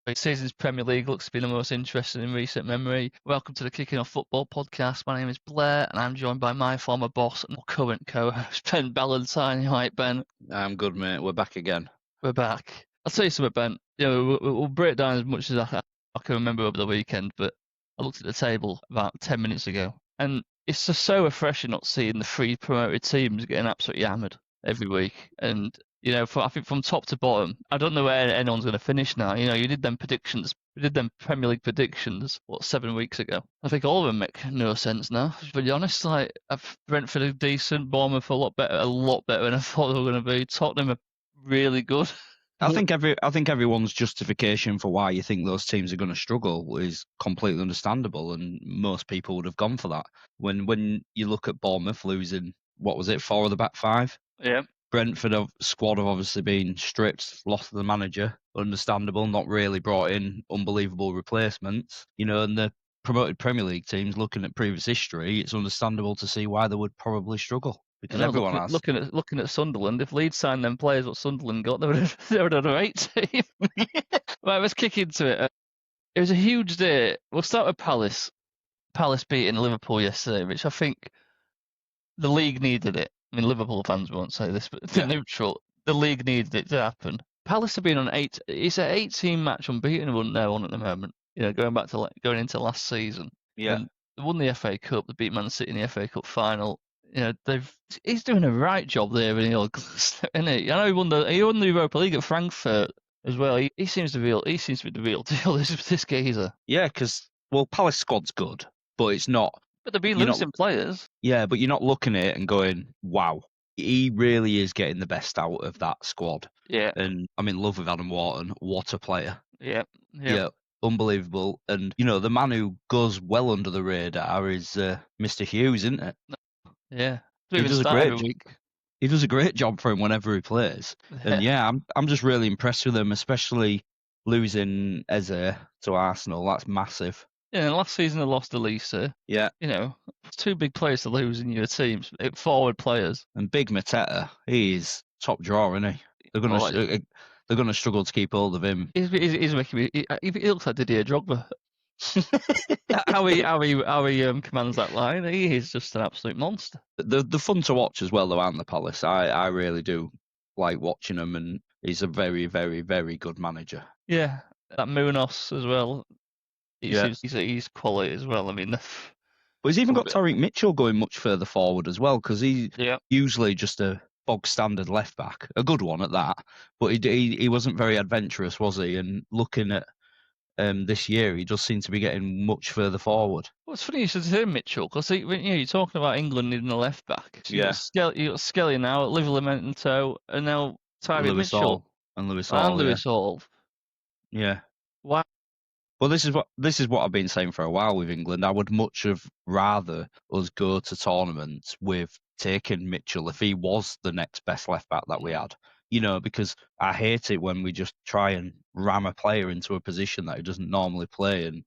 The season's Premier League looks to be the most interesting in recent memory. Welcome to the Kicking Off Football podcast. My name is Blair, and I'm joined by my former boss and current co-host, Ben Ballantyne. You right, Ben? I'm good, mate. We're back again. We're back. I'll tell you something, Ben. We'll break down as much as I can remember over the weekend, but I looked at the table about 10 minutes ago, and it's just so refreshing not seeing the three promoted teams getting absolutely hammered every week. And I think from top to bottom, I don't know where anyone's going to finish now. You did them predictions, we did them Premier League predictions, 7 weeks ago? I think all of them make no sense now, to be honest. Like, Brentford are decent, Bournemouth a lot better than I thought they were going to be. Tottenham are really good. I think everyone's justification for why you think those teams are going to struggle is completely understandable, and most people would have gone for that. When you look at Bournemouth losing, what was it, 4 of the back 5? Yeah. Brentford squad have obviously been stripped, lost the manager, understandable, not really brought in unbelievable replacements. And the promoted Premier League teams, looking at previous history, it's understandable to see why they would probably struggle. Because everyone has. Looking at Sunderland, if Leeds signed them players what Sunderland got, they would have a great team. Right, let's kick into it. It was a huge day. We'll start with Palace. Palace beating Liverpool yesterday, which I think the league needed it. I mean, Liverpool fans won't say this, but the neutral, the league needed it to happen. Palace have been on it's an 18 match unbeaten run they're on at the moment. Going into last season. Yeah. And they won the FA Cup. They beat Man City in the FA Cup final. He's doing a right job there, isn't he? I know he won the Europa League at Frankfurt as well. He seems to be the real deal. This geezer. Yeah, because Palace squad's good, but it's not. But they've been losing players. Yeah, but you're not looking at it and going, "Wow, he really is getting the best out of that squad." Yeah. And I'm in love with Adam Wharton. What a player! Yeah. Unbelievable. And the man who goes well under the radar is Mr. Hughes, isn't it? Yeah. He does a great job for him whenever he plays. And I'm just really impressed with him, especially losing Eze to Arsenal. That's massive. Yeah, last season they lost Elise. Yeah. It's 2 big players to lose in your teams, forward players. And Big Mateta, he is top drawer, isn't he? They're going to struggle to keep hold of him. He's making me. He looks like Didier Drogba. how he commands that line, he is just an absolute monster. They're fun to watch as well, though, aren't they, Palace? I really do like watching them, and he's a very, very, very good manager. Yeah, that Munoz as well. He's quality as well. I mean, but he's even got Tyreek Mitchell going much further forward as well, because he's usually just a bog standard left back, a good one at that. But he wasn't very adventurous, was he? And looking at this year, he does seem to be getting much further forward. Well, it's funny you should say Mitchell, because you're talking about England needing a left back. So you got Skelly now, Livramento, and now Tyreek Mitchell and Lewis Hall. Yeah. Wow. Well, this is what I've been saying for a while with England. I would much have rather us go to tournaments with taking Mitchell if he was the next best left back that we had. Because I hate it when we just try and ram a player into a position that he doesn't normally play. And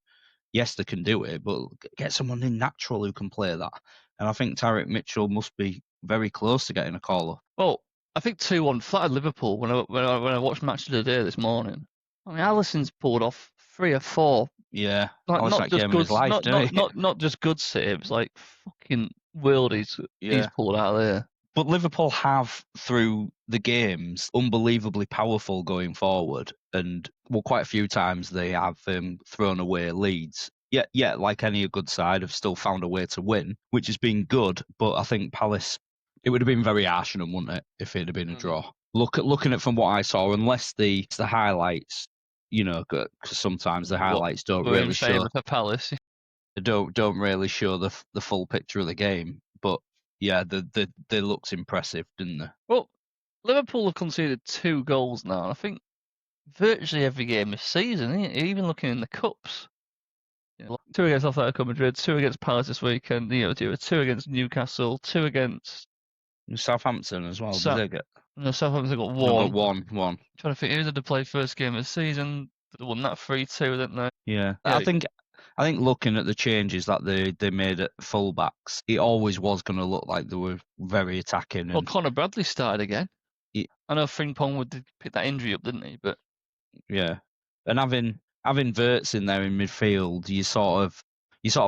yes, they can do it, but get someone in natural who can play that. And I think Tyreek Mitchell must be very close to getting a call up. Well, I think 2-1 flattered Liverpool when I watched Match of the Day this morning. I mean, Alisson's pulled off 3 or 4. Yeah, not just good saves, like fucking worldies he's pulled out of there. But Liverpool have, through the games, unbelievably powerful going forward, and quite a few times they have thrown away leads. Yet, like any good side, have still found a way to win, which has been good. But I think Palace, it would have been very harsh on them, wouldn't it, if it had been a draw? Looking at from what I saw, unless the highlights. Because sometimes the highlights don't really show. For Palace. They don't really show the full picture of the game, but yeah, they looked impressive, didn't they? Well, Liverpool have conceded 2 goals now. I think virtually every game this season, even looking in the cups. 2 against Atletico Madrid, 2 against Palace this weekend. 2 against Newcastle, 2 against Southampton as well. Did they get? No, Southampton got 1. One. I'm trying to think, who did they play first game of the season? They won that 3-2, didn't they? Yeah. I think looking at the changes that they made at fullbacks, it always was going to look like they were very attacking. Well, Conor Bradley started again. Yeah. I know Frimpong did pick that injury up, didn't he? But yeah, and having having Wirtz in there in midfield, you sort of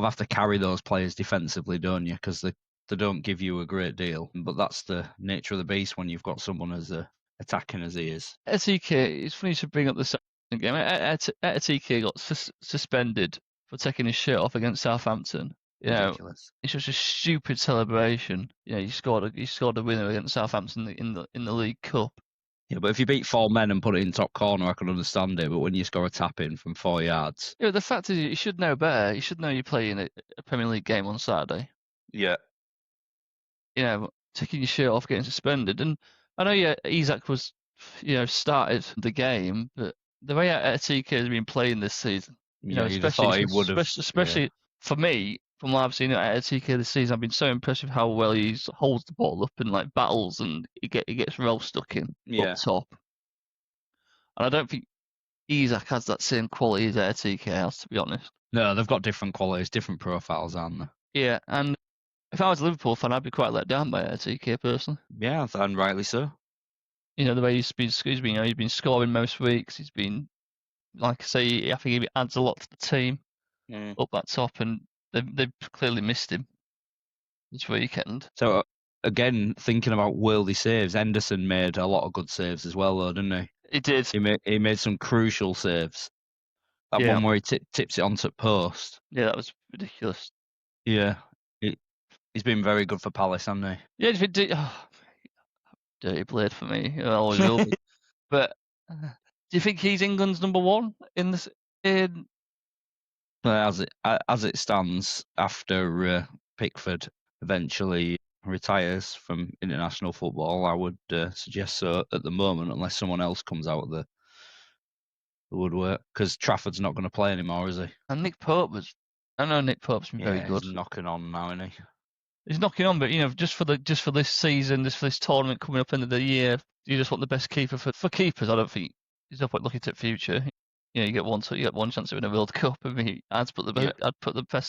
have to carry those players defensively, don't you? Because they don't give you a great deal. But that's the nature of the beast when you've got someone as attacking as he is. Etike, it's funny you should bring up the second game. Etike got suspended for taking his shirt off against Southampton. You know, Ridiculous. it's just a stupid celebration. You know, you scored a winner against Southampton in the League Cup. Yeah, but if you beat 4 men and put it in top corner, I can understand it. But when you score a tap in from 4 yards, You know, the fact is, you should know better. You should know you're playing a Premier League game on Saturday. yeah, You know, taking your shirt off, getting suspended. And I know, yeah, Isak was, started the game, but the way Etike has been playing this season, yeah, you'd have thought he would have. especially for me, from what I've seen at Etike this season, I've been so impressed with how well he holds the ball up and like battles, and he gets well stuck in up top. And I don't think Isak has that same quality as Etike has, to be honest. No, they've got different qualities, different profiles, aren't they? Yeah, and if I was a Liverpool fan, I'd be quite let down by Etike personally. Yeah, and rightly so. You know, the way he's been scoring most weeks. He's been, like I say, I think he adds a lot to the team up that top, and they've clearly missed him this weekend. So again, thinking about worldy saves, Henderson made a lot of good saves as well, though, didn't he? He did. He made some crucial saves. That one where he tips it onto post. Yeah, that was ridiculous. Yeah, he's been very good for Palace, hasn't he? Yeah, dirty blade for me. It always will be. But do you think he's England's number one in this? As it stands, after Pickford eventually retires from international football, I would suggest so at the moment, unless someone else comes out of the woodwork, because Trafford's not going to play anymore, is he? And Nick Pope's been very good. He's knocking on now, isn't he? He's knocking on, but just for this season, for this tournament coming up into the year, you just want the best keeper for keepers. I don't think there's no point looking to the future. You know, you get one chance to win a World Cup. I mean, I'd put the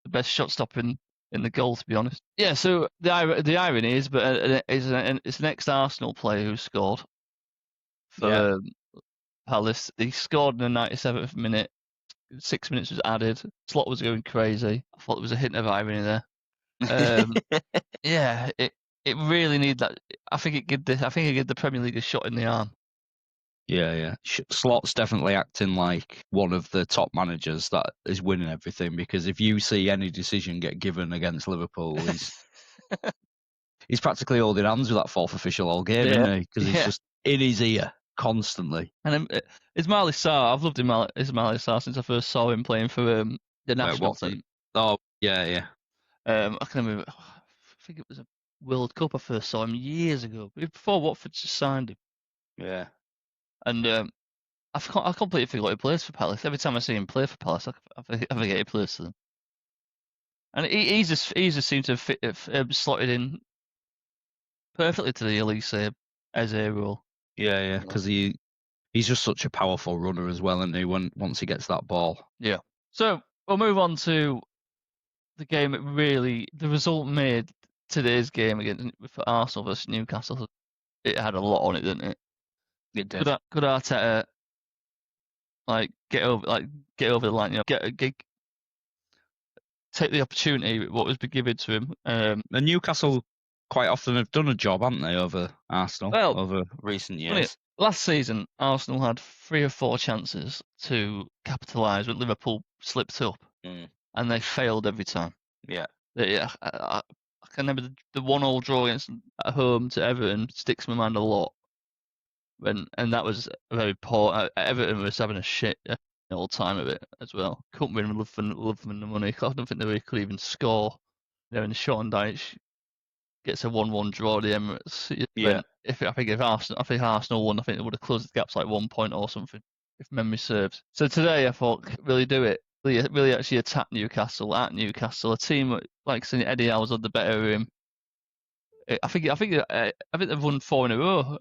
best shot stopper in the goal, to be honest. Yeah. So the irony is, but it's an ex-Arsenal player who scored for Palace. He scored in the 97th minute. 6 minutes was added. Slot was going crazy. I thought there was a hint of irony there. Yeah, it really needed that. I think it gave the Premier League a shot in the arm. Yeah. Slot's definitely acting like one of the top managers that is winning everything, because if you see any decision get given against Liverpool, he's practically holding hands with that fourth official all game, isn't he? Because he's just in his ear constantly. And Ismail Sarr, I've loved Ismail Sarr since I first saw him playing for the national team. Oh, yeah. I can remember. I think it was a World Cup. I first saw him years ago, before Watford just signed him. Yeah. And I completely forgot he plays for Palace. Every time I see him play for Palace, I forget he plays for them. And he just seemed to have slotted in perfectly to the Elise as a role. Yeah, because he's just such a powerful runner as well, isn't he? Once he gets that ball. Yeah. So we'll move on to the game. The result made today's game against for Arsenal versus Newcastle. It had a lot on it, didn't it? It did. Could Arteta get over the line? You know, take the opportunity what was given to him. And Newcastle quite often have done a job, haven't they, over Arsenal over recent years? Last season, Arsenal had 3 or 4 chances to capitalise, but Liverpool slipped up, and they failed every time. Yeah. I can remember the 1-1 draw at home to Everton sticks in my mind a lot. And that was very poor. Everton was having a shit all time of it as well. Couldn't win love from the money. I don't think they could even score. You know, in the Sean Dyche gets a 1-1 draw at the Emirates. Yeah. I think Arsenal won, I think they would have closed the gaps like 1 point or something, if memory serves. So today I thought really do it. Really actually attack Newcastle at Newcastle. A team like saying Eddie Howe's had the better of him. I think they've won 4 in a row.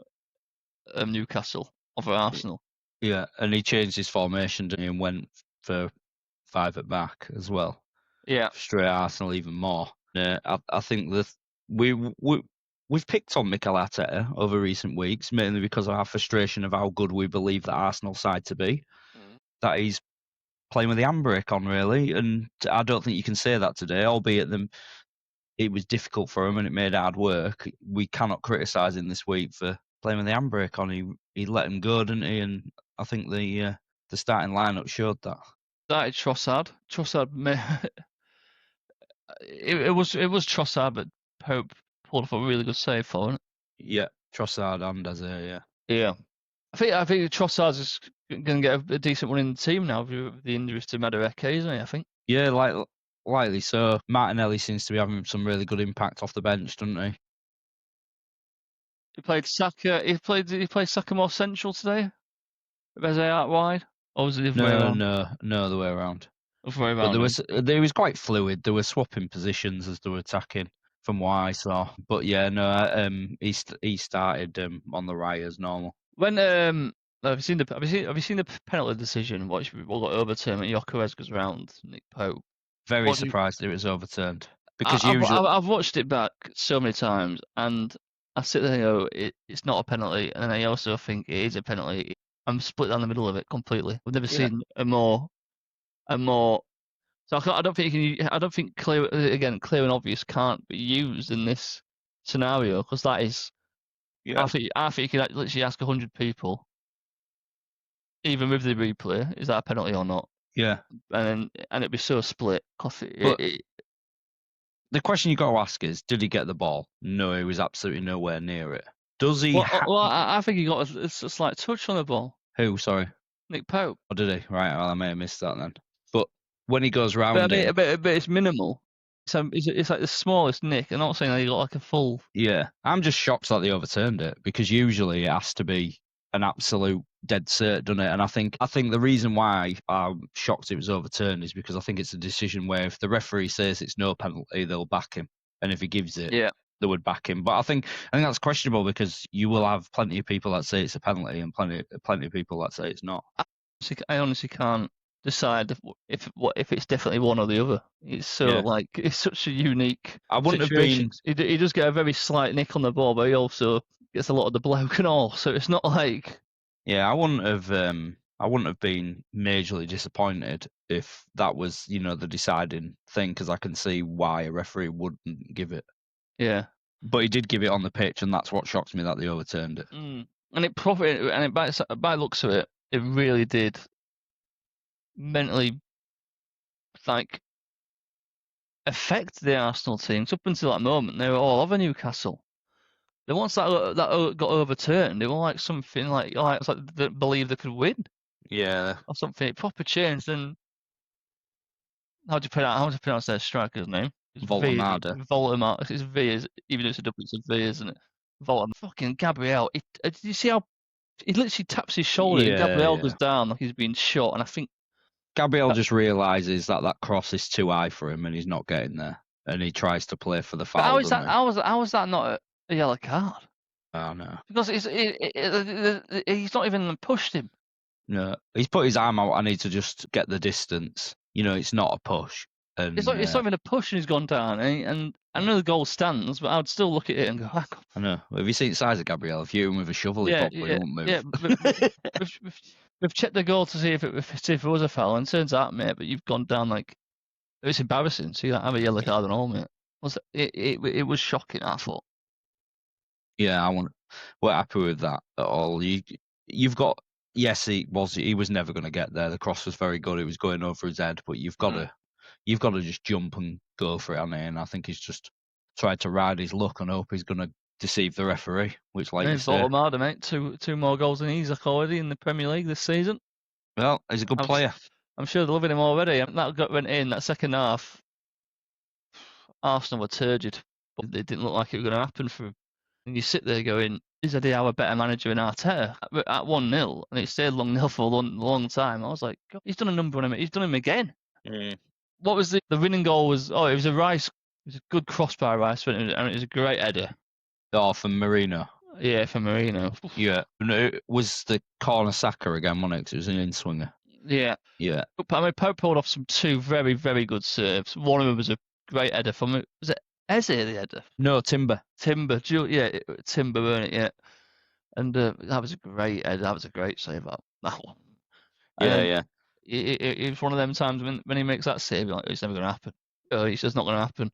Newcastle over Arsenal. Yeah, and he changed his formation, didn't he, and went for 5 at back as well. Yeah, straight Arsenal even more. I think that we've picked on Mikel Arteta over recent weeks, mainly because of our frustration of how good we believe the Arsenal side to be. That he's playing with the handbrake on, really. And I don't think you can say that today, albeit it was difficult for him and it made hard work. We cannot criticise him this week for playing with the handbrake on. He let him go, didn't he? And I think the starting lineup showed that. Started Trossard. It was Trossard, but Pope pulled off a really good save for it. Yeah, Trossard and Eze, yeah. Yeah. I think Trossard's is going to get a decent one in the team now with the injuries to Madueke, isn't he? I think. Yeah, likely so. Martinelli seems to be having some really good impact off the bench, doesn't he? He played Saka. He played Saka more central today. Eze out wide, or was it the other way around? No, the way around. Other way But around. there was quite fluid. They were swapping positions as they were attacking, from what I saw. But yeah, no, he started on the right as normal. When have you seen the penalty decision? What got overturned when Gyökeres goes round Nick Pope? Very surprised it was overturned because I've watched it back so many times, and I sit there and go, it's not a penalty, and then I also think it is a penalty. I'm split down the middle of it completely. I've never seen a more. So I don't think I don't think clear and obvious can't be used in this scenario because that is. Yeah. I think you could literally ask 100 people, even with the replay, is that a penalty or not? Yeah. And it'd be so split. The question you got to ask is, did he get the ball? No, he was absolutely nowhere near it. Does he? Well, I think he got a slight touch on the ball. Who? Sorry. Nick Pope. Oh, did he? Right. Well, I may have missed that then. But when he goes round but it's minimal. So it's like the smallest nick. I'm not saying that he got like a full. Yeah, I'm just shocked that they overturned it because usually it has to be an absolute dead cert, doesn't it? And I think the reason why I'm shocked it was overturned is because I think it's a decision where if the referee says it's no penalty, they'll back him, and if he gives it, they would back him. But I think that's questionable because you will have plenty of people that say it's a penalty and plenty of people that say it's not. I honestly can't decide if it's definitely one or the other. It's so it's such a unique. I wouldn't situation. have been. He does get a very slight nick on the ball, but he also gets a lot of the bloke and all. So it's not like. Yeah, I wouldn't have been majorly disappointed if that was, the deciding thing, because I can see why a referee wouldn't give it. Yeah. But he did give it on the pitch, and that's what shocks me that they overturned it. And by looks of it, it really did mentally affect the Arsenal teams. Up until that moment, they were all over Newcastle. Then once that got overturned, they were like something it's like they believed they could win. Yeah. Or something. It proper changed. And how do you pronounce their striker's name? Voltemade. Voltemade. It's V, even though it's a double, it's a V, isn't it? Voltemade. Fucking Gabriel. Did you see how he literally taps his shoulder and Gabriel goes down like he's being shot? And I think Gabriel just realises that cross is too high for him and he's not getting there. And he tries to play for the foul. How is that not a yellow card? Oh, no. Because he's not even pushed him. No. He's put his arm out. I need to just get the distance. It's not a push. And it's not even a push and he's gone down. And I know the goal stands, but I'd still look at it and go, I know. Have you seen the size of Gabriel? If you hit him with a shovel, he probably won't move. Yeah, we've checked the goal to see if it was a foul, and it turns out, mate, but you've gone down it's embarrassing. So you don't have a yellow card and all, mate. It was shocking, I thought. Yeah, we're happy with that at all. You've got, yes, he was never going to get there. The cross was very good. It was going over his head, but you've got to just jump and go for it, and I think he's just tried to ride his luck and hope he's going to deceive the referee, which, like you say, Voltemade, mate, two more goals than Isaac already in the Premier League this season. Well, he's a good player. I'm sure they're loving him already. That went in that second half. Arsenal were turgid, but it didn't look like it was going to happen for him. And you sit there going, is Eddie a better manager than Arteta? At 1-0, and it stayed 1-0 for a long time. I was like, God, he's done a number on him. He's done him again. What was the winning goal? It was a Rice. It was a good cross by Rice, and it was a great header. Oh, from Marino. Yeah, from Marino. Yeah. It was the corner Saka again, wasn't it? 'Cause it was an in-swinger. Yeah. Yeah. I mean, Pope pulled off two very, very good serves. One of them was a great header from it. Was it Eze, the header? No, Timber. Timber, weren't it? Yeah. And that was a great header. That was a great save, that one. Yeah. It's one of them times when he makes that save, you're like, it's never going to happen. It's just not going to happen.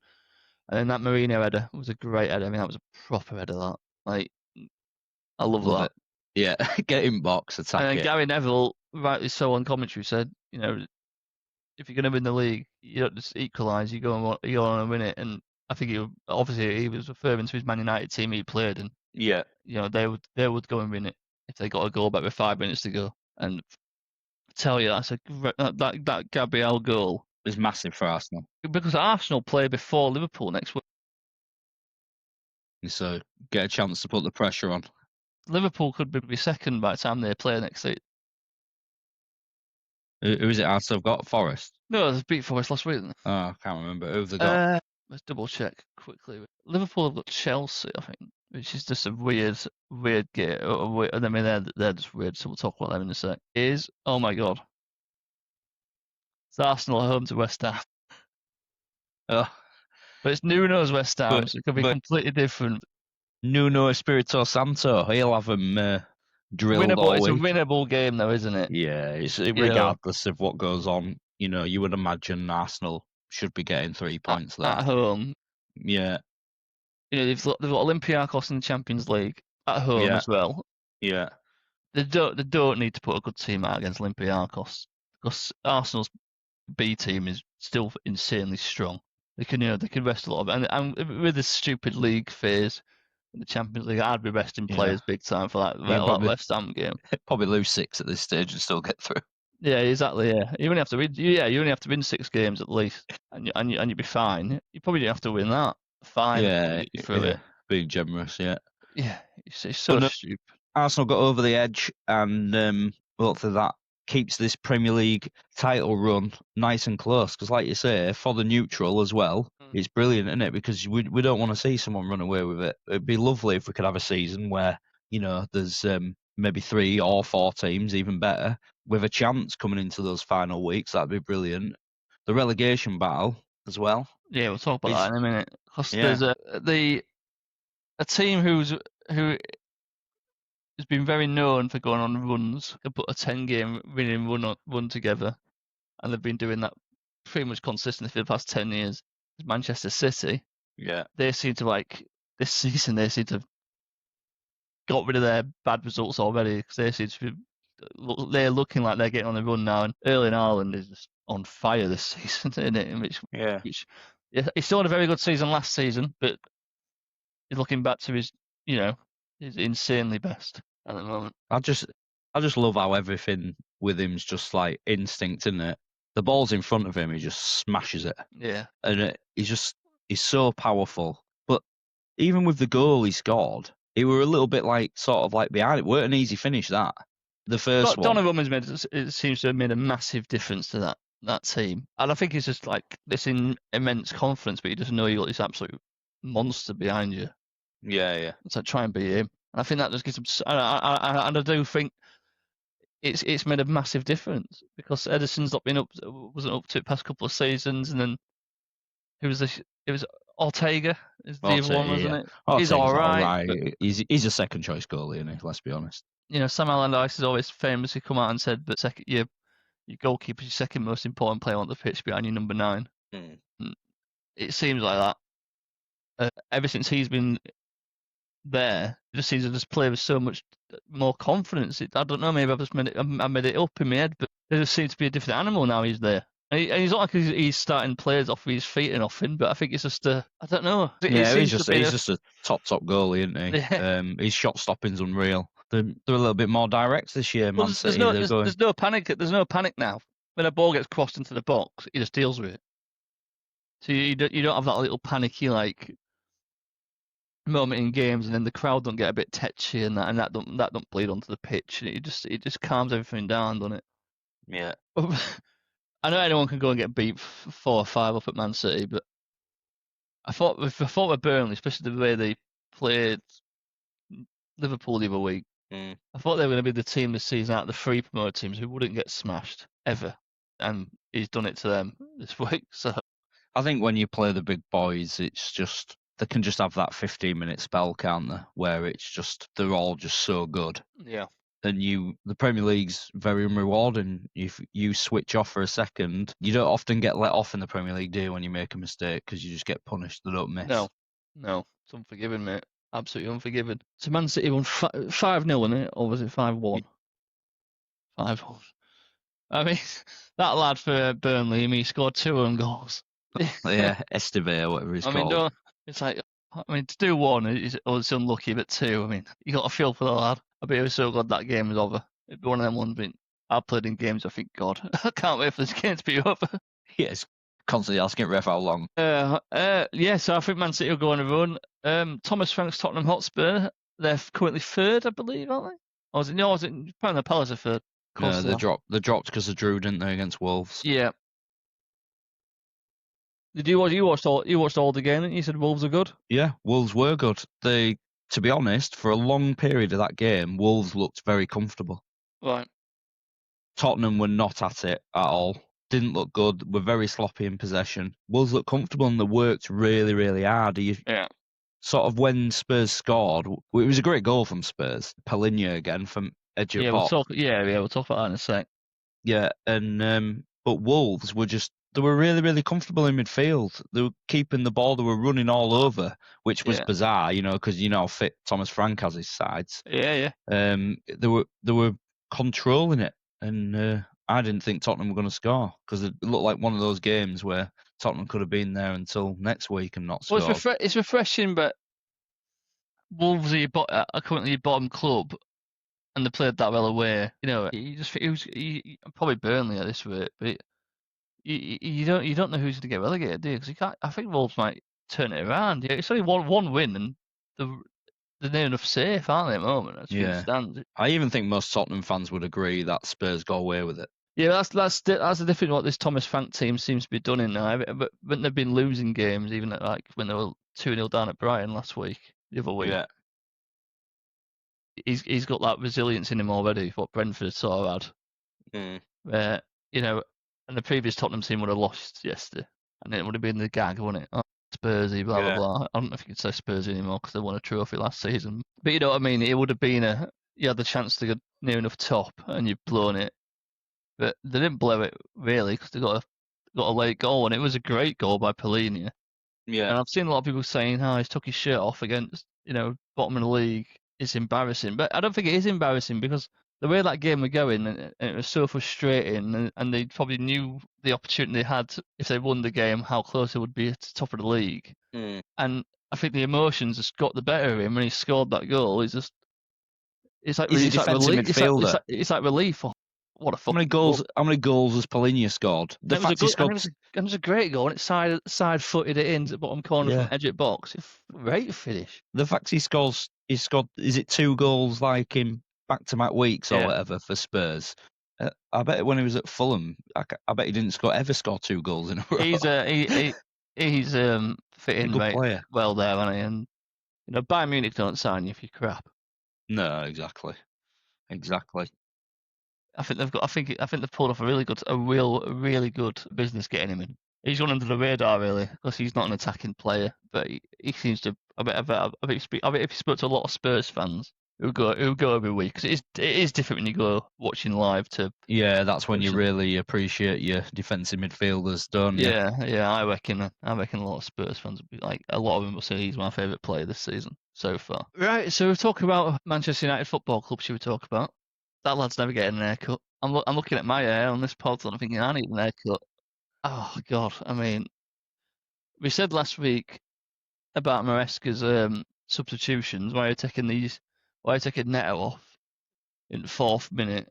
And then that Mourinho header was a great header. I mean, that was a proper header. That, like, I love Love that. it. Yeah, get in box, And attack then it. Gary Neville, rightly so on commentary, said, if you're going to win the league, you don't just equalise. You go on and win it. And I think he was referring to his Man United team he played, and Yeah, they would go and win it if they got a goal back with 5 minutes to go. And I tell you, that's a great, that Gabriel goal, it's massive for Arsenal. because Arsenal play before Liverpool next week. So get a chance to put the pressure on. Liverpool could be second by the time they play next week. Who is it Arsenal have got? Forest? No, they beat Forest last week. Didn't Oh, I can't remember. Who have they they? got? Let's double check quickly. Liverpool have got Chelsea, I think, which is just a weird game. I mean, they're just weird, so we'll talk about them in a sec. Oh my god, it's Arsenal home to West Ham, Oh, but it's Nuno's West Ham, but so it could be completely different. Nuno Espirito Santo, he'll have them drilled all It's a week. winnable game, though, isn't it? Yeah, it's know. regardless of what goes on. You would imagine Arsenal should be getting 3 points there. At home. Yeah, They've got Olympiacos in the Champions League at home as well. yeah, They don't need to put a good team out against Olympiacos, because Arsenal's B team is still insanely strong. They can rest a lot of it. And with this stupid league phase in the Champions League, I'd be resting players big time for that West Ham game. Probably lose 6 at this stage and still get through. Yeah, exactly. Yeah, you only have to win. Yeah, you only have to win 6 games at least, and you'd be fine. You probably don't have to win that. Fine. Yeah, through it. Being generous. Yeah. Yeah, it's so stupid. Arsenal got over the edge, and hopefully that keeps this Premier League title run nice and close. Because, like you say, for the neutral as well, it's brilliant, isn't it? Because we don't want to see someone run away with it. It'd be lovely if we could have a season where there's maybe 3 or 4 teams, even better, with a chance coming into those final weeks. That'd be brilliant. The relegation battle as well. Yeah, we'll talk about that in a minute. Because Yeah. there's a team who has been very known for going on runs. They put a 10-game winning run together, and they've been doing that pretty much consistently for the past 10 years. Manchester City. Yeah. They seem to this season. They seem to have got rid of their bad results already, because they seem to be. They're looking like they're getting on the run now, and Erling Haaland is just on fire this season, isn't it? Which he still had a very good season last season, but he's looking back to his insanely best at the moment. I just love how everything with him's just like instinct, isn't it? The ball's in front of him, he just smashes it. Yeah. And he's so powerful. But even with the goal he scored, he were a little bit sort of behind. It weren't an easy finish, that. The first one. Donnarumma's seems to have made a massive difference to that team. And I think it's just this immense confidence, but you just know you got this absolute monster behind you. Yeah. It's try and beat him. And I think that just gives him. And I do think it's made a massive difference, because Ederson's wasn't up to it past couple of seasons, and then it was Ortega is the other one, wasn't it? Ortega's he's all right. He's a second choice goalie, isn't he? Let's be honest. Sam Allardyce has always famously come out and said that your goalkeeper is your second most important player on the pitch behind your number 9. It seems like that. Ever since he's been there, it just seems to just play with so much more confidence. I don't know, maybe I made it up in my head, but there just seems to be a different animal now he's there. And he's not like he's starting players off with his feet and nothing, but I think it's just I don't know. He's just a top goalie, isn't he? Yeah. His shot stopping's unreal. They're a little bit more direct this year, Man City. There's no panic. There's no panic now. When a ball gets crossed into the box, he just deals with it. So you don't have that little panicky moment in games, and then the crowd don't get a bit tetchy, and that don't bleed onto the pitch. And it just calms everything down, doesn't it? Yeah. I know anyone can go and get beat 4 or 5 up at Man City, but I thought with Burnley, especially the way they played Liverpool the other week, I thought they were going to be the team this season out of the 3 promoted teams who wouldn't get smashed ever, and he's done it to them this week. So I think when you play the big boys, it's just they can just have that 15-minute spell, can't they? Where it's just they're all just so good. Yeah. and the Premier League's very unrewarding. If you switch off for a second, you don't often get let off in the Premier League, do you, when you make a mistake, because you just get punished. They don't miss. No, it's unforgiving, mate. Absolutely unforgiving. So Man City won 5-0, in it, or was it 5-1? 5-1. I mean, that lad for Burnley, he scored 2 own goals. Yeah, Esteve, or whatever he's I mean, called. it's like, to do one, it's unlucky, but 2, I mean, you got to feel for the lad. I bet he was so glad that game was over. It'd be one of them ones, I've played in games, I think, God, I can't wait for this game to be over. Yes, constantly asking ref how long. Yeah, so I think Man City will go on a run. Thomas Frank's Tottenham Hotspur, they're currently 3rd, I believe, aren't they? Or was it apparently Palace are 3rd. No, they dropped because of Drew, didn't they, against Wolves? Yeah. Did you watched all the game, and you said Wolves are good? Yeah, Wolves were good. To be honest, for a long period of that game, Wolves looked very comfortable. Right. Tottenham were not at it at all. Didn't look good. Were very sloppy in possession. Wolves looked comfortable and they worked really, really hard. Yeah. Sort of when Spurs scored, it was a great goal from Spurs. Palinha again from edge of We'll pop. talk about that in a sec. Yeah, and but Wolves they were really, really comfortable in midfield. They were keeping the ball. They were running all over, which was bizarre, because how fit Thomas Frank has his sides. Yeah. They were controlling it, and I didn't think Tottenham were going to score because it looked like one of those games where Tottenham could have been there until next week and not scored. Well, it's refreshing, but Wolves are currently your bottom club, and they played that well away. Probably Burnley at this rate, but you don't know who's going to get relegated, do you? Because I think Wolves might turn it around. Yeah, it's only one win, and they're near enough safe, aren't they, at the moment? As things stand. I even think most Tottenham fans would agree that Spurs go away with it. Yeah, that's the difference. What this Thomas Frank team seems to be done in now. But when they've been losing games, even like when they were 2-0 down at Brighton the other week. Yeah. He's got that resilience in him already. What Brentford sort of had. Where and the previous Tottenham team would have lost yesterday, and it would have been the gag, wouldn't it? Oh, Spursy, blah blah blah. I don't know if you could say Spursy anymore because they won a trophy last season. But you know what I mean. It would have been you had the chance to get near enough top, and you've blown it. But they didn't blow it really because they got a late goal, and it was a great goal by Palinha. Yeah. And I've seen a lot of people saying, he's took his shirt off against bottom of the league. It's embarrassing, but I don't think it is embarrassing because the way that game was going, and it was so frustrating, and they probably knew the opportunity they had if they won the game, how close it would be at the top of the league. And I think the emotions just got the better of him when he scored that goal. It's like midfielder. It's like relief. What a fucking How many goals has Palinha scored? It was a great goal, and it side footed it in at the bottom corner from edge of box. Great finish. The fact he scored, is it 2 goals like in back-to-back weeks or whatever for Spurs? I bet when he was at Fulham, I bet he didn't ever score 2 goals in a row. He's fitting right well there, isn't he? And Bayern Munich don't sign you if you're crap. No, exactly. I think they've pulled off a really good business getting him in. He's gone under the radar really because he's not an attacking player, but he seems to. I bet if you spoke to a lot of Spurs fans who go every week, because it is different when you go watching live to. Yeah, that's when you really appreciate your defensive midfielders, don't you? Yeah. I reckon a lot of Spurs fans will be like, a lot of them will say he's my favourite player this season so far. Right, so we're talking about Manchester United Football Club. Should we talk about? That lad's never getting an haircut. I'm looking at my hair on this pod and I'm thinking I need an haircut. Oh God! I mean, we said last week about Maresca's substitutions. Why are you taking Neto off in the 4th minute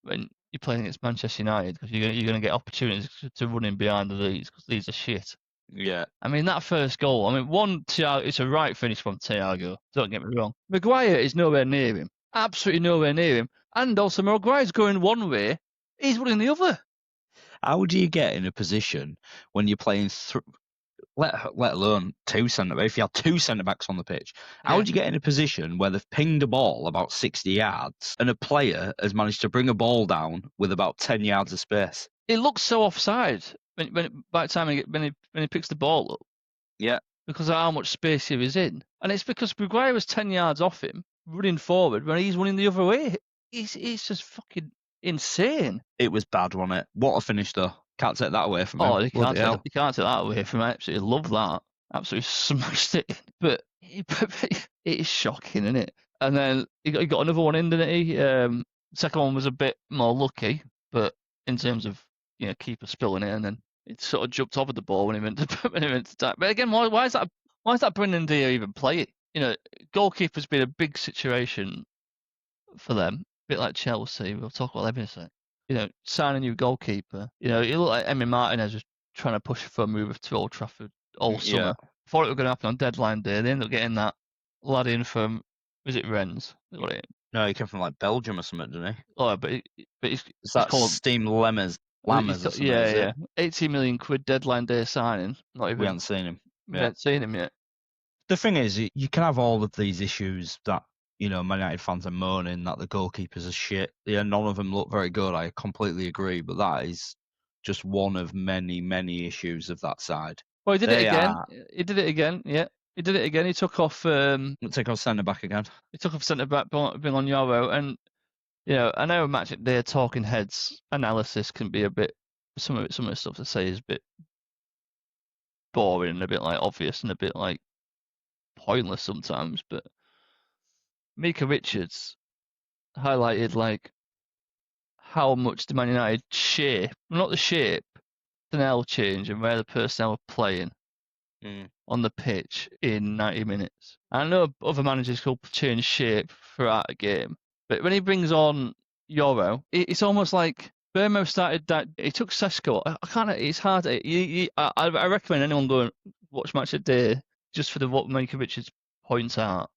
when you're playing against Manchester United? Because you're going to get opportunities to run in behind the leads because these are shit. Yeah. I mean, that first goal. I mean, it's a right finish from Thiago. Don't get me wrong. Maguire is nowhere near him. Absolutely nowhere near him. And also, Maguire's going one way. He's running the other. How do you get in a position when you're playing, let alone 2 centre-backs, if you have 2 centre-backs on the pitch, how would you get in a position where they've pinged a ball about 60 yards and a player has managed to bring a ball down with about 10 yards of space? It looks so offside by the time when he picks the ball up. Yeah. Because of how much space he was in. And it's because Maguire was 10 yards off him. running forward when he's running the other way. He's just fucking insane. It was bad, wasn't it? What a finish, though. Can't take that away from him. Oh, you Bloody hell. can't take that away from him. I absolutely love that. Absolutely smashed it. But it is shocking, isn't it? And then he got another one in, didn't he? Second one was a bit more lucky, but in terms of keeper spilling it, and then it sort of jumped over the ball when he meant to tap. But again, why is that Brendan Deer even play it? Goalkeeper's been a big situation for them, a bit like Chelsea. We'll talk about them in a sec. Sign a new goalkeeper. He looked like Emi Martinez was trying to push for a move to Old Trafford all summer. Thought it was going to happen on deadline day. They ended up getting that lad in from, was it Rennes? No, he came from like Belgium or something, didn't he? Oh, but it's that called Steam Lammers or something. Yeah. 80 million quid deadline day signing. Not even. We haven't seen him. We haven't seen him yet. The thing is, you can have all of these issues that Man United fans are moaning that the goalkeepers are shit. Yeah, none of them look very good. I completely agree, but that is just one of many, many issues of that side. Well, he did it again. He did it again. Yeah, he did it again. He took off. Take off centre back again. He took off centre back, being on Euro, and I know match day talking heads analysis can be a bit. Some of the stuff to say is a bit boring, and a bit like obvious, and a bit like pointless sometimes. But Mika Richards highlighted like how much the Man United shape, not the shape, personnel change and where the personnel are playing on the pitch in 90 minutes. I know other managers could change shape throughout a game, but when he brings on Euro, it's almost like Burmo started that. He took Sesko. I can't. It's hard. I recommend anyone go and watch Match of the Day just for what Mika Richards points out.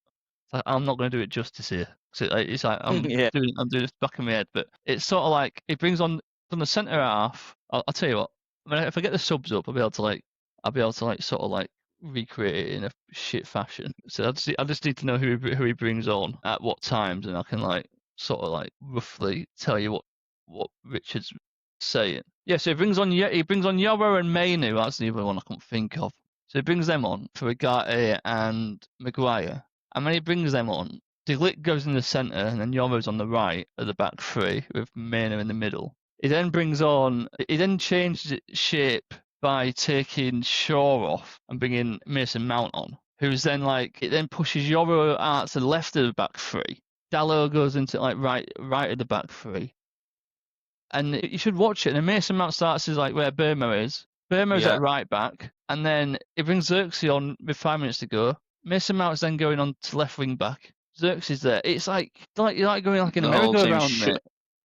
I'm not going to do it justice here. It's like I'm doing this back in my head, but it's sort of like it brings on from the centre half. I'll tell you what. I mean, if I get the subs up, I'll be able to sort of like recreate it in a shit fashion. So I just need to know who he brings on at what times, and I can like sort of like roughly tell you what Richard's saying. Yeah, so he brings on Yoro and Mainu. That's the other one I can't think of. So he brings them on for Ugarte and Maguire. And when he brings them on, De Ligt goes in the centre, and then Yoro's on the right of the back three with Mainu in the middle. He then changed shape by taking Shaw off and bringing Mason Mount on, who's then it then pushes Yoro out to the left of the back three. Dalot goes into right of the back three. And you should watch it. And then Mason Mount starts as where Burmo is. Burmo's at right back, and then he brings Xerxes on with 5 minutes to go. Mason Mount's then going on to left wing back. Xerxes is there. It's like you're going in a merry-go-round, mate.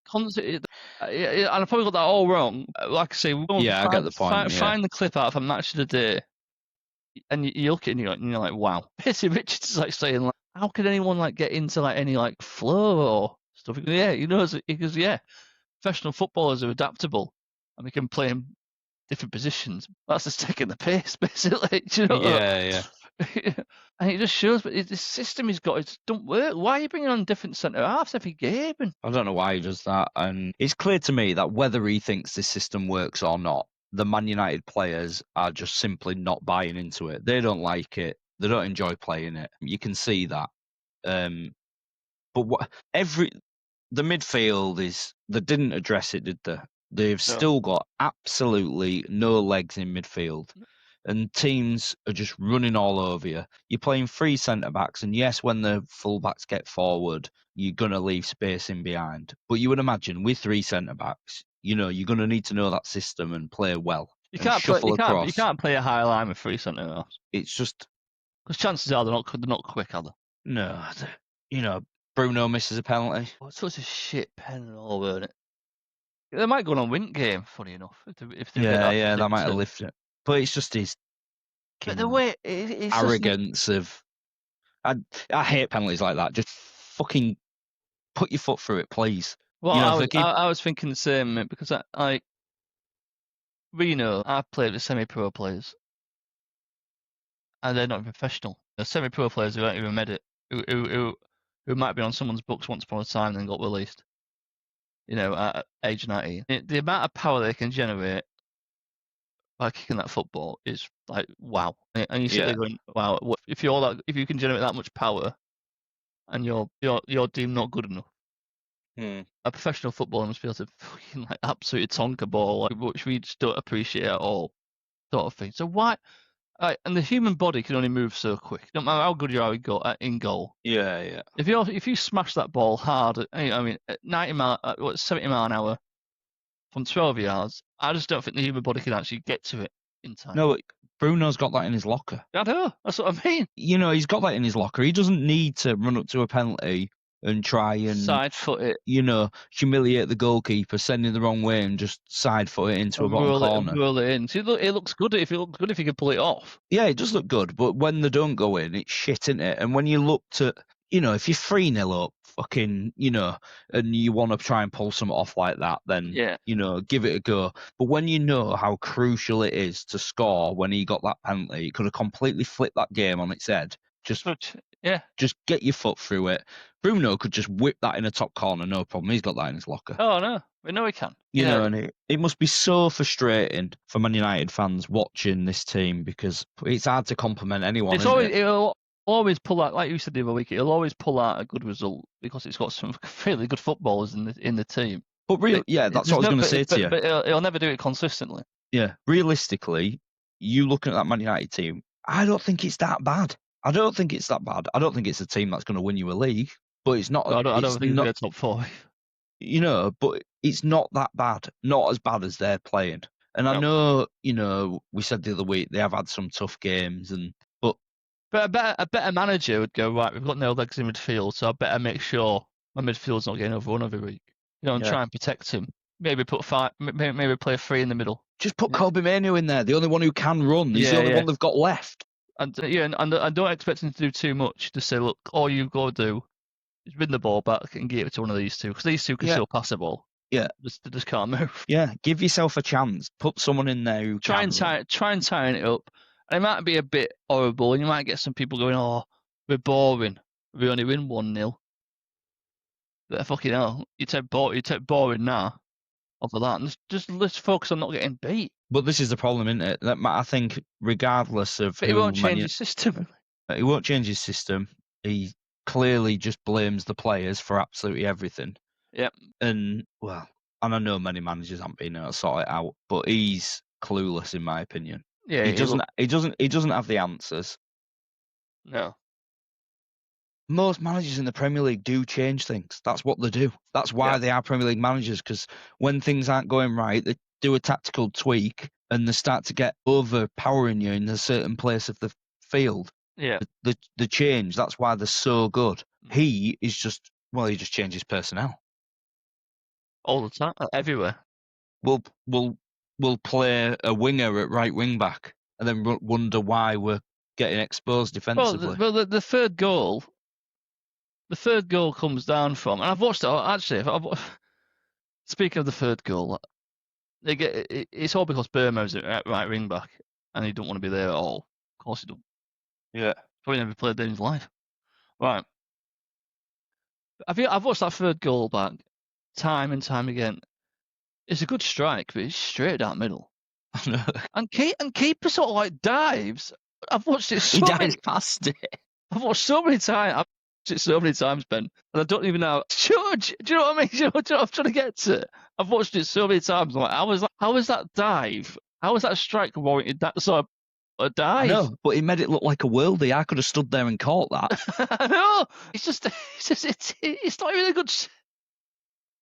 Constantly, and I probably got that all wrong. Like I say, we're going I get the point. Find the clip out of a Match of the Day, and you look at it and you're like, wow. Pissy Richards is saying, how could anyone get into any flow or stuff? He goes, yeah, professional footballers are adaptable, and we can play in different positions. That's just taking the piss, basically. Do you know? Yeah. And it just shows, but the system he's got, it don't work. Why are you bringing on different centre halves every game? I don't know why he does that. And it's clear to me that whether he thinks this system works or not, the Man United players are just simply not buying into it. They don't like it. They don't enjoy playing it. You can see that. But the midfield they didn't address it, did they? They've still got absolutely no legs in midfield. And teams are just running all over you. You're playing 3 centre-backs, and yes, when the full-backs get forward, you're going to leave space in behind. But you would imagine, with 3 centre-backs, you're going to need to know that system and play well. You can't play a high line with 3 centre-halves. It's just... Because chances are they're not quick, are they? No. Bruno misses a penalty. Oh, it's such a shit penalty, weren't it? They might go on a win game, funny enough. If they that might have lifted it. But it's just his the way it's arrogance of... I hate penalties like that. Just fucking put your foot through it, please. Well, I was thinking the same, because I've played with semi-pro players, and they're not professional. They're semi-pro players who haven't even made it, who might be on someone's books once upon a time and then got released. At age 19. The amount of power they can generate by kicking that football is wow. And you sit there going, wow, if you can generate that much power and you're deemed not good enough. A professional footballer must be able to fucking like absolutely tonk a ball, like, which we just don't appreciate at all, sort of thing. So why? And the human body can only move so quick. No matter how good you are in goal. Yeah. If you smash that ball hard, at 70 mile an hour from 12 yards, I just don't think the human body can actually get to it in time. No, Bruno's got that in his locker. I know. That's what I mean. He's got that in his locker. He doesn't need to run up to a penalty and try and Side foot it, humiliate the goalkeeper, send it the wrong way, and just side foot it into a bottom corner. roll it in. See, it looks good if you can pull it off. Yeah, it does look good, but when they don't go in, it's shit, isn't it? And when you look to, if you're 3-0 up, fucking, and you want to try and pull something off like that, then, give it a go. But when you know how crucial it is to score when he got that penalty, it could have completely flipped that game on its head. Just get your foot through it. Bruno could just whip that in a top corner, no problem. He's got that in his locker. Oh, no. We know he can. And it must be so frustrating for Man United fans watching this team because it's hard to compliment anyone. It'll always pull out, like you said the other week, it'll always pull out a good result because it's got some really good footballers in the team. But that's what I was going to say to you. But it'll never do it consistently. Yeah, realistically, you looking at that Man United team, I don't think it's that bad. I don't think it's a team that's going to win you a league, but it's not. I don't think they're top 4. But it's not that bad. Not as bad as they're playing. And I know, we said the other week they have had some tough games, but a better manager would go, right, we've got no legs in midfield, so I better make sure my midfield's not getting overrun every week. And try and protect him. Maybe maybe play 3 in the middle. Just put Kobe Mainoo in there, the only one who can run. He's the only one they've got left. And I don't expect him to do too much. Just say, look, all you've got to do is win the ball back and give it to one of these two, because these two can still pass the ball. Yeah, they just can't move. Yeah, give yourself a chance. Put someone in there who try and tie it up. And it might be a bit horrible, and you might get some people going, "Oh, we're boring. We only win 1-0." But fucking hell, you take boring now. Over that, and just let's focus on not getting beat. But this is the problem, isn't it? That I think, regardless of he won't change his system. He won't change his system. He clearly just blames the players for absolutely everything. Yep. And I know many managers haven't been able to sort it out, but he's clueless in my opinion. Yeah, he doesn't have the answers. No. Most managers in the Premier League do change things. That's what they do. That's why they are Premier League managers, because when things aren't going right, they do a tactical tweak and they start to get overpowering you in a certain place of the field. Yeah. The change, that's why they're so good. He is just, he just changes personnel. All the time, everywhere. We'll play a winger at right wing back and then wonder why we're getting exposed defensively. Well, the third goal comes down from, and I've watched it actually. Speaking of the third goal, it's all because Burma's at right wing back, and he don't want to be there at all. Of course he don't. Yeah, probably never played there in his life. Right. I've watched that third goal back time and time again. It's a good strike, but it's straight down middle. and keeper sort of like dives. I've watched it. He dives past it. I've watched so many times. I've watched it so many times, Ben, and I don't even know. Judge, do you know what I mean? Do you know what I'm trying to get to? I've watched it so many times. I'm like, how was that dive? How was that strike warranted that sort of a dive? I know, but he made it look like a worldie. I could have stood there and caught that. I know. It's not even a good.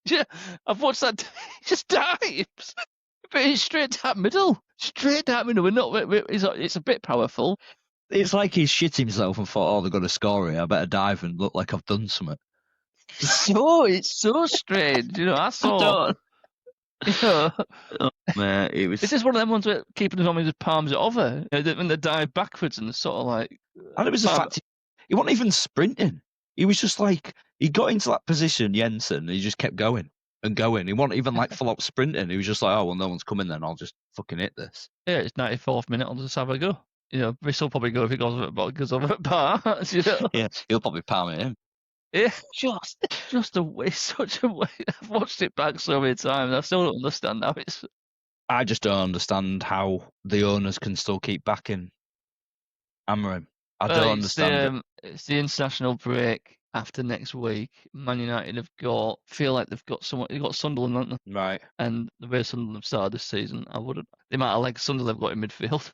Yeah, I've watched that. He just dives, but it's straight down middle. Straight down middle. It's a bit powerful. It's like he's shit himself and thought, "Oh, they're going to score here. I better dive and look like I've done something." It's so strange. I saw. Man, it was. This is one of them ones where keeping his arm just palms it over, when they dive backwards and sort of like. And it was the fact he wasn't even sprinting. He was just like, he got into that position, Jensen, and he just kept going and going. He wasn't even like full up sprinting. He was just like, oh, well, no one's coming then. I'll just fucking hit this. Yeah, it's 94th minute. I'll just have a go. Briss will probably go if he goes over at parts. Yeah, he'll probably palm it in. Yeah, just a waste, such a waste. I've watched it back so many times. I still don't understand how it's. I just don't understand how the owners can still keep backing Amorin. I don't understand it. It's the international break. after next week, Man United feel like they've got Sunderland, haven't they? Right. And the way Sunderland have started this season, I wouldn't. The amount of legs Sunderland have got in midfield.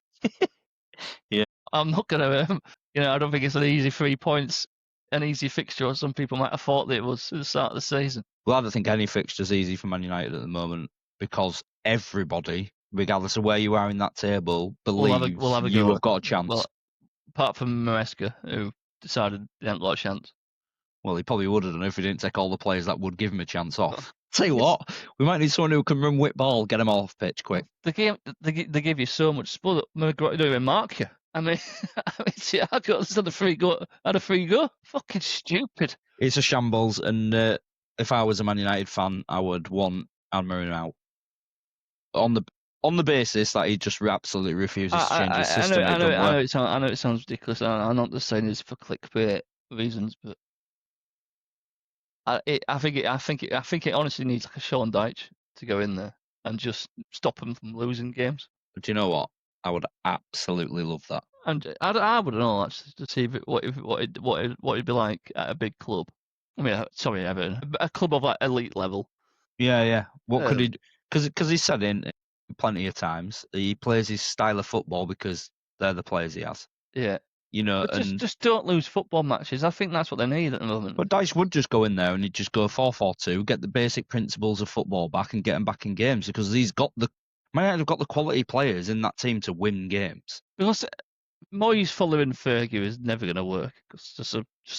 Yeah. I'm not gonna, I don't think it's an easy 3 points, an easy fixture, as some people might have thought that it was at the start of the season. Well, I don't think any fixture's easy for Man United at the moment because everybody, regardless of where you are in that table, believes We'll have a you go. have got a chance. Well, apart from Maresca, who decided they hadn't got a chance. Well, he probably would have done if he didn't take all the players that would give him a chance off. Tell you what, we might need someone who can run whip ball, get him off pitch quick. The game, they give you so much spud. They don't even mark you. I mean, Thiago had a free go. Fucking stupid. It's a shambles, and if I was a Man United fan, I would want Amorin out on the basis that he just absolutely refuses to change his system. I know it sounds ridiculous. I'm not just saying this for clickbait reasons, but I think it honestly needs like a Sean Dyche to go in there and just stop him from losing games. But do you know what? I would absolutely love that. And I would know actually to see what it'd be like at a big club. I mean, sorry, Everton, a club of like elite level. Yeah. What could he? Because he said in plenty of times he plays his style of football because they're the players he has. Yeah. But just don't lose football matches. I think that's what they need at the moment. But Dyche would just go in there and he'd just go 4-4-2, get the basic principles of football back and get them back in games because Man United have got the quality players in that team to win games. Because Moyes following Fergie is never going to work. Just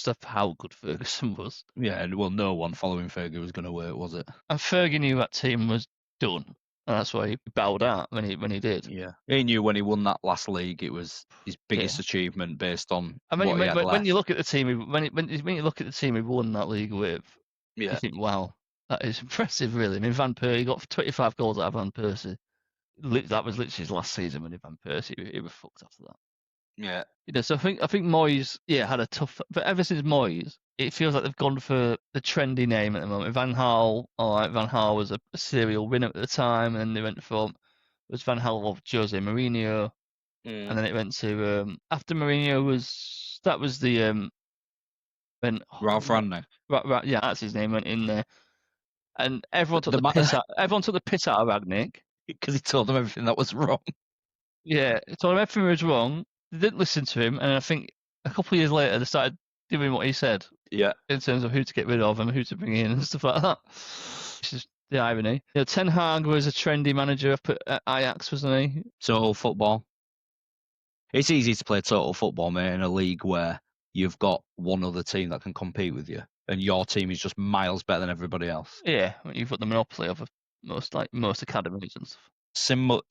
of how good Ferguson was. Yeah, and well, no one following Fergie was going to work, was it? And Fergie knew that team was done. And that's why he bowed out when he did. Yeah, he knew when he won that last league, it was his biggest achievement based on I mean, what he had left. when you look at the team, when you look at the team he won that league with, you think, wow, that is impressive, really. I mean, Van Persie got 25 goals out of Van Persie. That was literally his last season when he Van Persie. He was fucked after that. Yeah. So I think Moyes, had a tough. But ever since Moyes, it feels like they've gone for the trendy name at the moment. Van Gaal, Van Gaal was a serial winner at the time, and they went from Van Gaal or Jose Mourinho, and then it went to after Mourinho was the Ralph Rangnick. Right, yeah, that's his name. Went in there, and everyone took the piss out. Everyone took the piss out of Rangnick because he told them everything that was wrong. Yeah, he told them everything was wrong. They didn't listen to him, and I think a couple of years later they started doing what he said. Yeah. In terms of who to get rid of and who to bring in and stuff like that. It's just the irony. Ten Hag was a trendy manager up at Ajax, wasn't he? Total football. It's easy to play total football, mate, in a league where you've got one other team that can compete with you, and your team is just miles better than everybody else. Yeah, you've got the monopoly of most academies and stuff.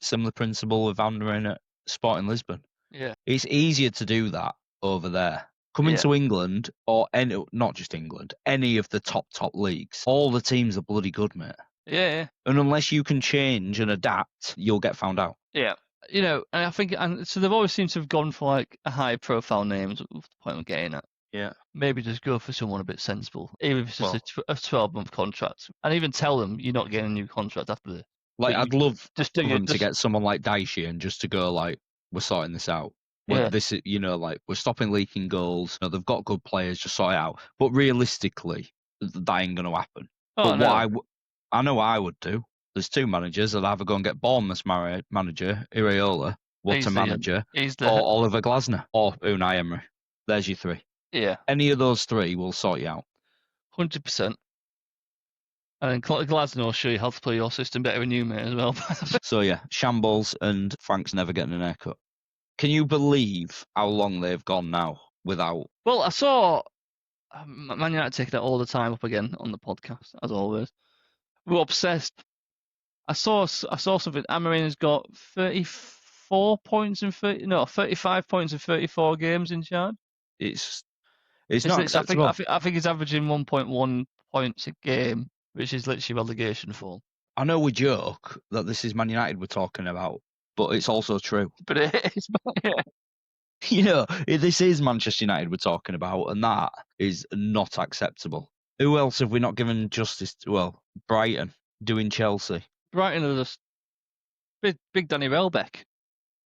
Similar principle with Amorin at Sporting Lisbon. Yeah, it's easier to do that over there. Coming to England, or not just England, any of the top leagues, all the teams are bloody good, mate. Yeah. And unless you can change and adapt, you'll get found out. Yeah. And I think, so they've always seemed to have gone for like a high profile names. The point I'm getting at. Yeah. Maybe just go for someone a bit sensible, even if it's just a 12-month contract, and even tell them you're not getting a new contract after this. Like, I'd love them to get someone like Dyche and just to go like, we're sorting this out. This is, like, we're stopping leaking goals. They've got good players, just sort it out. But realistically, that ain't going to happen. Oh, but no. I know what I would do. There's two managers. I'd either go and get Bournemouth's manager, Iraola, what a manager, or Oliver Glasner, or Unai Emery. There's your three. Yeah. Any of those three will sort you out. 100%. And then Glasner will show you how to play your system better than you, mate, as well. So, yeah, shambles, and Frank's never getting an haircut. Can you believe how long they've gone now without... Well, I saw Man United taking it all the time up again on the podcast, as always. We're obsessed. I saw something. Amorin has got 35 points in 34 games in charge. It's not acceptable. I think he's averaging 1.1 points a game, which is literally relegation form. I know we joke that this is Man United we're talking about, but it's also true. But it is, yeah. This is Manchester United we're talking about, and that is not acceptable. Who else have we not given justice to? Well, Brighton doing Chelsea. Brighton are just big Danny Welbeck.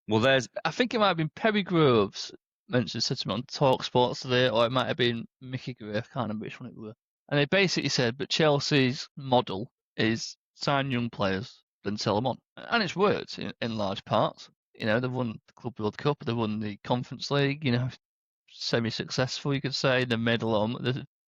Well, I think it might have been Perry Groves, mentioned, said to me on Talk Sports today, or it might have been Mickey Gray, I can't remember which one it was. And they basically said, but Chelsea's model is sign young players, then sell them on. And it's worked in large parts. You know, they've won the Club World Cup, they've won the Conference League, you know, semi-successful, you could say. They made a lot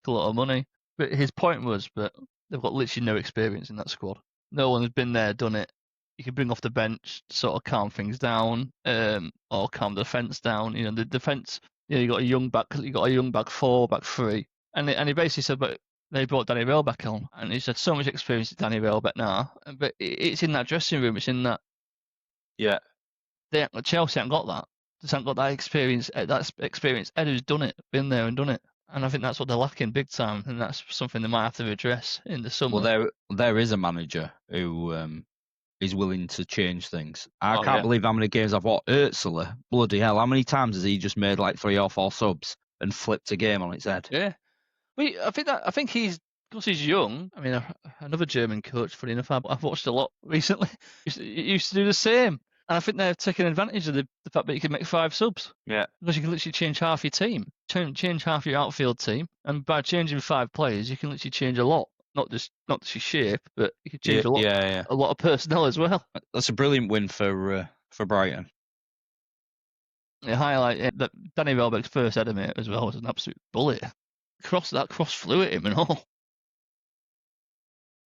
of money. But his point was, but they've got literally no experience in that squad. No one has been there, done it. You can bring off the bench, sort of calm things down, or calm the defence down. You know, the defence. You know, you got a young back four, back three, and he basically said, but they brought Danny Welbeck on, and he said so much experience with Danny Welbeck now, but it's in that dressing room. It's in that. Yeah. Chelsea haven't got that. They haven't got that experience. Ed who's done it, been there and done it. And I think that's what they're lacking big time, and that's something they might have to address in the summer. Well, there is a manager who is willing to change things. I can't believe how many games I've watched. Ursula, bloody hell, how many times has he just made like 3 or 4 subs and flipped a game on its head? Yeah, I think he's, because he's young. I mean, another German coach, funny enough, I've watched a lot recently. He used to do the same. And I think they're taking advantage of the fact that you can make 5 subs. Yeah. Because you can literally change half your team, change half your outfield team, and by changing 5 players, you can literally change a lot. Not just your shape, but you can change a lot of personnel as well. That's a brilliant win for Brighton. The highlight that Danny Welbeck's first header, mate, as well, was an absolute bullet. Cross flew at him and all.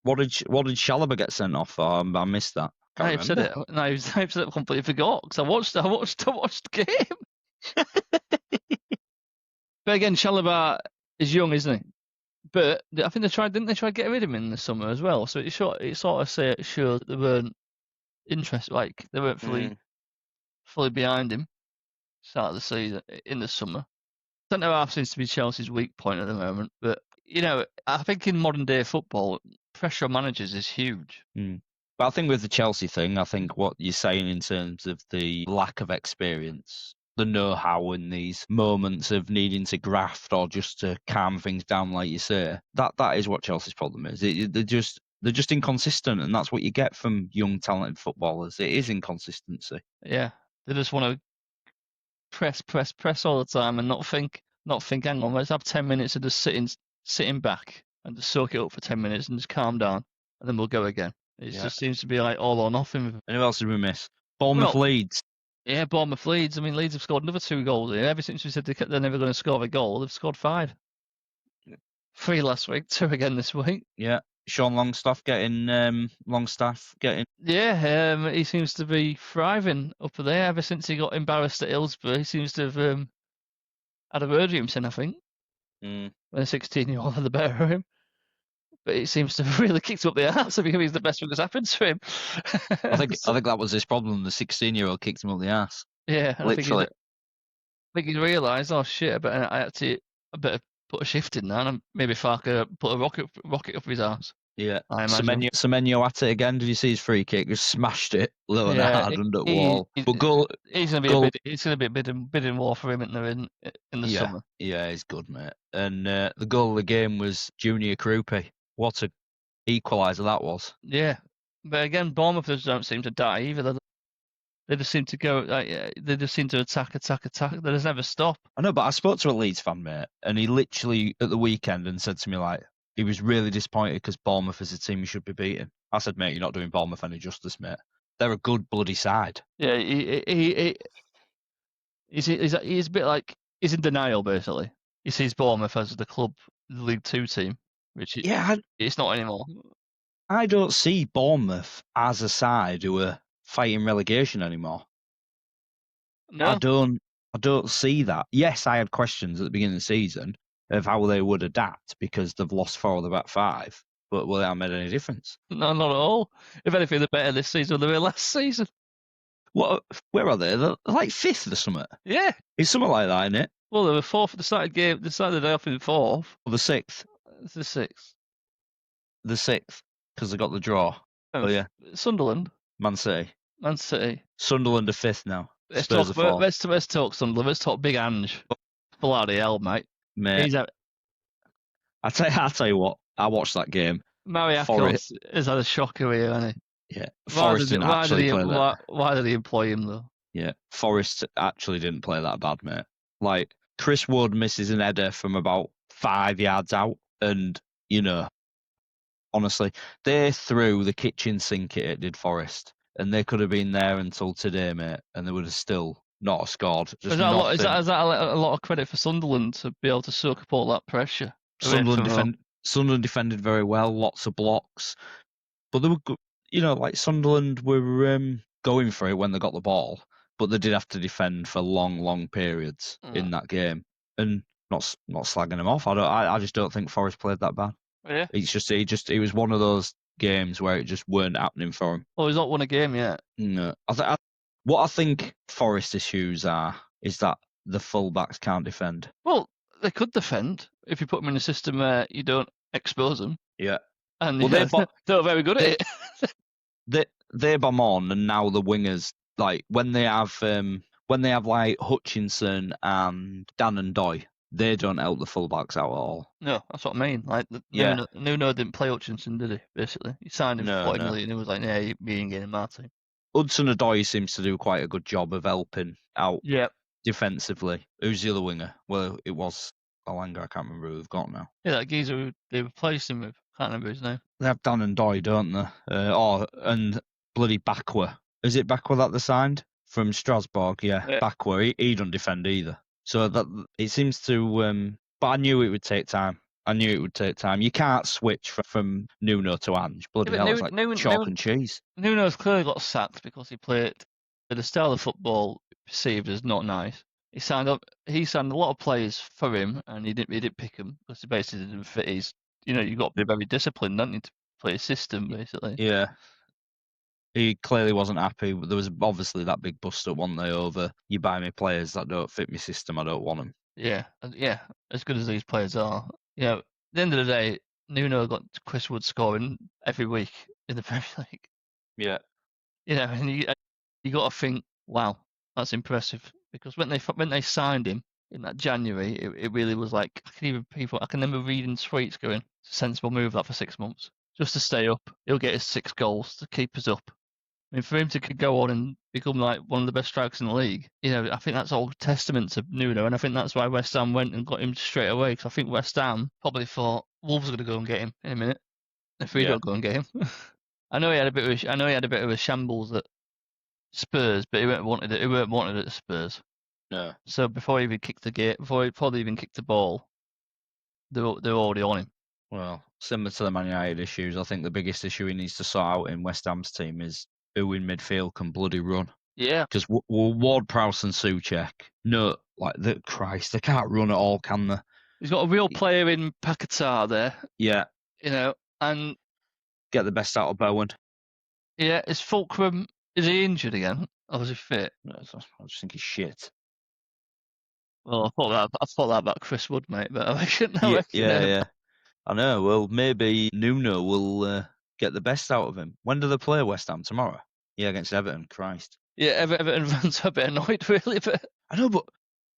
What did Chalobah get sent off for? I missed that. I've said it. No, I've said it. Completely forgot because I watched the game. But again, Chalobah is young, isn't he? But I think didn't they try to get rid of him in the summer as well? So it sort of showed they weren't interested, like they weren't fully behind him. Start of the season in the summer. Centre half seems to be Chelsea's weak point at the moment, but you know, I think in modern day football, pressure on managers is huge. But I think with the Chelsea thing, I think what you're saying in terms of the lack of experience, the know-how in these moments of needing to graft or just to calm things down, like you say, that is what Chelsea's problem is. They're just inconsistent, and that's what you get from young, talented footballers. It is inconsistency. Yeah, they just want to press all the time and not think. Hang on, let's have 10 minutes of just sitting back and just soak it up for 10 minutes and just calm down, and then we'll go again. It just seems to be like all or nothing. And who else did we miss? Bournemouth, Leeds. Yeah, Bournemouth, Leeds. I mean, Leeds have scored another 2 goals. Ever since we said they're never going to score a goal, they've scored 5. 3 last week, 2 again this week. Yeah, Sean Longstaff getting. Yeah, he seems to be thriving up there ever since he got embarrassed at Hillsborough. He seems to have had a word with him, I think. When a 16-year-old had the better of him. But it seems to have really kicked him up the arse. I think he's the best thing that's happened to him. I think that was his problem. The 16-year-old kicked him up the arse. Yeah, literally. I think he's realised, oh shit, I better put a shift in now, and maybe Farker put a rocket up his arse. Yeah, Semenyo at it again. Did you see his free kick? Just smashed it low and hard under the wall. But he's going to be a bidding war for him in the summer. Yeah, he's good, mate. And the goal of the game was Junior Krupi. What a equaliser that was. Yeah, but again, Bournemouth don't seem to die either. They just seem to go. They just seem to attack. They just never stop. I know, but I spoke to a Leeds fan, mate, and he literally at the weekend and said to me like he was really disappointed because Bournemouth is a team he should be beating. I said, mate, you're not doing Bournemouth any justice, mate. They're a good bloody side. Yeah, he's a bit like he's in denial basically. He sees Bournemouth as the club, the League Two team, which it's not anymore. I don't see Bournemouth as a side who are fighting relegation anymore. No. I don't see that. Yes, I had questions at the beginning of the season of how they would adapt because they've lost 4 of the back 5, but will that made any difference? No, not at all. If anything, they're better this season than they were last season. What? Where are they? They're like 5th or something. Yeah, it's something like that, isn't it? Well, they were 4th at the start of the game. They started the day off in 4th. Well, the 6th. It's the 6th. The 6th, because they got the draw. Oh yeah. Sunderland. Man City. Sunderland are 5th now. Let's talk Sunderland. Let's talk Big Ange. Bloody hell, mate. I tell you what. I watched that game. Mariakos has had a shocker here, hasn't he? Yeah. Forrest didn't actually play that. Why did he employ him though? Yeah. Forrest actually didn't play that bad, mate. Like, Chris Wood misses an header from about 5 yards out, and, honestly, they threw the kitchen sink at it, did Forest, and they could have been there until today, mate, and they would have still not scored. Is Just that a lot? nothing. Is that a lot of credit for Sunderland to be able to soak up all that pressure? Sunderland defended very well, lots of blocks, but they were good. Like Sunderland were going for it when they got the ball, but they did have to defend for long, long periods in that game, and not slagging them off. I just don't think Forest played that bad. Yeah. It was one of those games where it just weren't happening for him. Well, he's not won a game yet. No, what I think Forest issues is that the fullbacks can't defend. Well, they could defend if you put them in a system where you don't expose them. Yeah. And Well, they're very good at it. They bomb on, and now the wingers, like when they have like Hutchinson and Dan and Doy, they don't help the fullbacks out at all. No, that's what I mean. Like, Yeah. Nuno didn't play Hutchinson, did he? Basically, he signed him for 40 million. He was like, "Yeah, me and getting my team." Hudson-Odoi seems to do quite a good job of helping out Yeah. defensively. Who's the other winger? Well, it was Alanga. I can't remember who they've got now. Yeah, that geezer who they replaced him with. Can't remember his name. They have Dan and Doy, don't they? And bloody Bakwa. Is it Bakwa that they signed from Strasbourg? Yeah. Bakwa. He don't defend either. So that it seems to. But I knew it would take time. You can't switch from Nuno to Ange. Bloody hell, it's like chalk and cheese. Nuno's clearly got sacked because he played the style of football perceived as not nice. He signed a lot of players for him, and he didn't pick them because he basically didn't fit his. You've got to be very disciplined, don't you, to play a system, basically. Yeah. He clearly wasn't happy. There was obviously that big bust up one day over, you buy me players that don't fit my system, I don't want them. Yeah, as good as these players are. At the end of the day, Nuno got Chris Wood scoring every week in the Premier League. Yeah. And you got to think, wow, that's impressive. Because when they signed him in that January, it really was like I can remember reading tweets going, it's a sensible move that for 6 months just to stay up. He'll get his 6 goals to keep us up. I mean, for him to go on and become like one of the best strikers in the league, I think that's all testament to Nuno, and I think that's why West Ham went and got him straight away. Because I think West Ham probably thought Wolves are going to go and get him in a minute if we don't go and get him. I know he had a bit of a shambles at Spurs, but he weren't wanted at Spurs. No. So before he even kicked the gate, before he probably even kicked the ball, they're already on him. Well, similar to the Man United issues, I think the biggest issue he needs to sort out in West Ham's team is who in midfield can bloody run. Yeah. Because Ward-Prowse and Souček, Christ, they can't run at all, can they? He's got a real player in Paquetá there. Yeah. And get the best out of Bowen. Yeah, is Fulcrum, is he injured again? Or is he fit? No, I just think he's shit. Well, I thought that about Chris Wood, mate, but I reckon. Yeah. I know. Well, maybe Nuno will get the best out of him. When do they play West Ham? Tomorrow? Yeah, against Everton. Christ. Yeah, Everton fans are a bit annoyed, really. But I know, but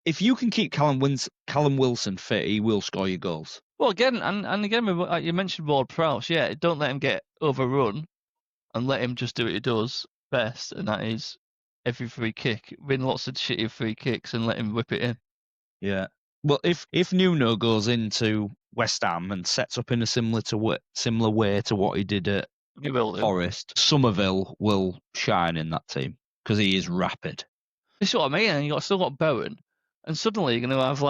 if you can keep Callum Wilson fit, he will score your goals. Well, again, and again, you mentioned Ward-Prowse. Yeah, don't let him get overrun, and let him just do what he does best, and that is every free kick, win lots of shitty free kicks, and let him whip it in. Yeah. Well, if Nuno goes into West Ham and sets up in a similar way to what he did at Forest, Somerville will shine in that team because he is rapid. This is what I mean. And you still got Bowen, and suddenly you're going to have